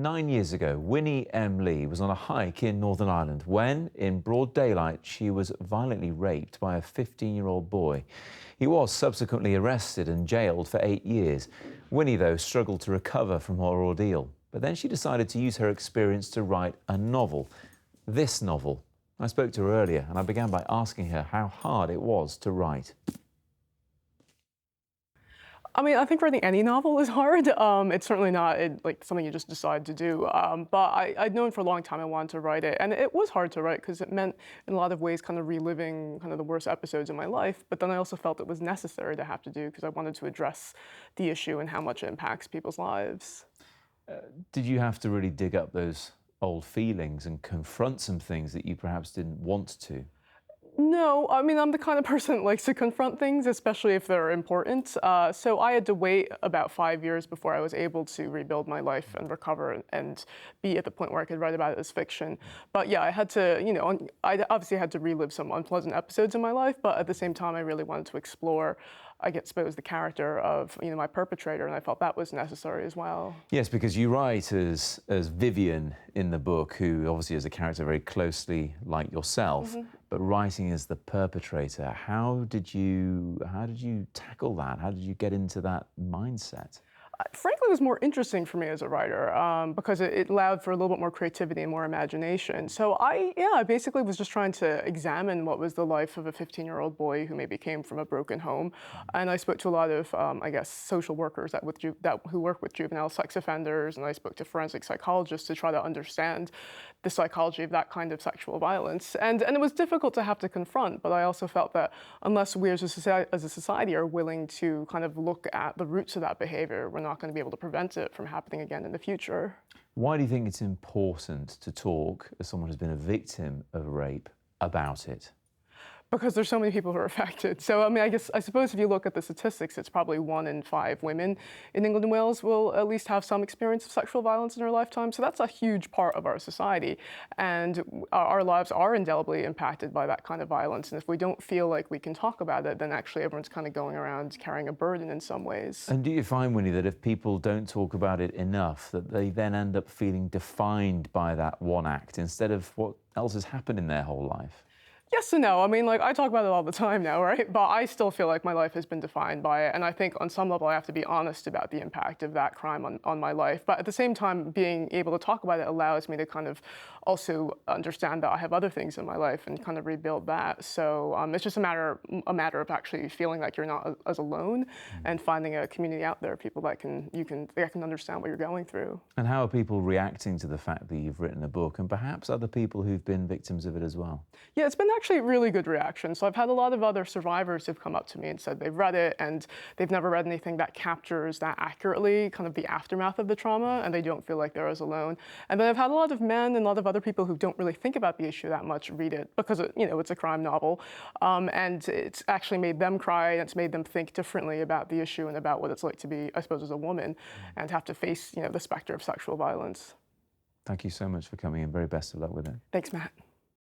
9 years ago, Winnie M Li was on a hike in Northern Ireland when, in broad daylight, she was violently raped by a 15-year-old boy. He was subsequently arrested and jailed for 8 years. Winnie, though, struggled to recover from her ordeal. But then she decided to use her experience to write a novel. This novel. I spoke to her earlier and I began by asking her how hard it was to write. I mean, I think writing any novel is hard. It's certainly not like something you just decide to do. But I'd known for a long time I wanted to write it, and it was hard to write because it meant, in a lot of ways, kind of reliving kind of the worst episodes of my life. But then I also felt it was necessary to have to do because I wanted to address the issue and how much it impacts people's lives. Did you have to really dig up those old feelings and confront some things that you perhaps didn't want to? No, I mean, I'm the kind of person that likes to confront things, especially if they're important. So I had to wait about 5 years before I was able to rebuild my life and recover and be at the point where I could write about it as fiction. But yeah, I had to, I obviously had to relive some unpleasant episodes in my life, but at the same time, I really wanted to explore, I suppose, the character of, my perpetrator, and I felt that was necessary as well. Yes, because you write as Vivian in the book, who obviously is a character very closely like yourself. Mm-hmm. But writing as the perpetrator, how did you tackle that? How did you get into that mindset? Frankly, it was more interesting for me as a writer because it allowed for a little bit more creativity and more imagination. So I basically was just trying to examine what was the life of a 15-year-old boy who maybe came from a broken home. And I spoke to a lot of, social workers who work with juvenile sex offenders, and I spoke to forensic psychologists to try to understand the psychology of that kind of sexual violence. And it was difficult to have to confront, but I also felt that unless we as a society are willing to kind of look at the roots of that behavior, we're not going to be able to prevent it from happening again in the future. Why do you think it's important to talk, as someone who's been a victim of rape, about it? Because there's so many people who are affected. So, I mean, I suppose if you look at the statistics, it's probably 1 in 5 women in England and Wales will at least have some experience of sexual violence in their lifetime. So that's a huge part of our society. And our lives are indelibly impacted by that kind of violence. And if we don't feel like we can talk about it, then actually everyone's kind of going around carrying a burden in some ways. And do you find, Winnie, that if people don't talk about it enough, that they then end up feeling defined by that one act instead of what else has happened in their whole life? Yes and no. I mean, I talk about it all the time now, right? But I still feel like my life has been defined by it. And I think on some level, I have to be honest about the impact of that crime on my life. But at the same time, being able to talk about it allows me to kind of also understand that I have other things in my life and kind of rebuild that. So it's just a matter of actually feeling like you're not as alone and finding a community out there, people that can understand what you're going through. And how are people reacting to the fact that you've written a book, and perhaps other people who've been victims of it as well? Yeah, it's been actually really good reaction. So I've had a lot of other survivors who've come up to me and said they've read it and they've never read anything that captures that accurately kind of the aftermath of the trauma, and they don't feel like they're as alone. And then I've had a lot of men and a lot of other people who don't really think about the issue that much read it because it's a crime novel, and it's actually made them cry and it's made them think differently about the issue and about what it's like to be, I suppose, as a woman and have to face the specter of sexual violence. Thank you so much for coming in. Very best of luck with it. Thanks, Matt.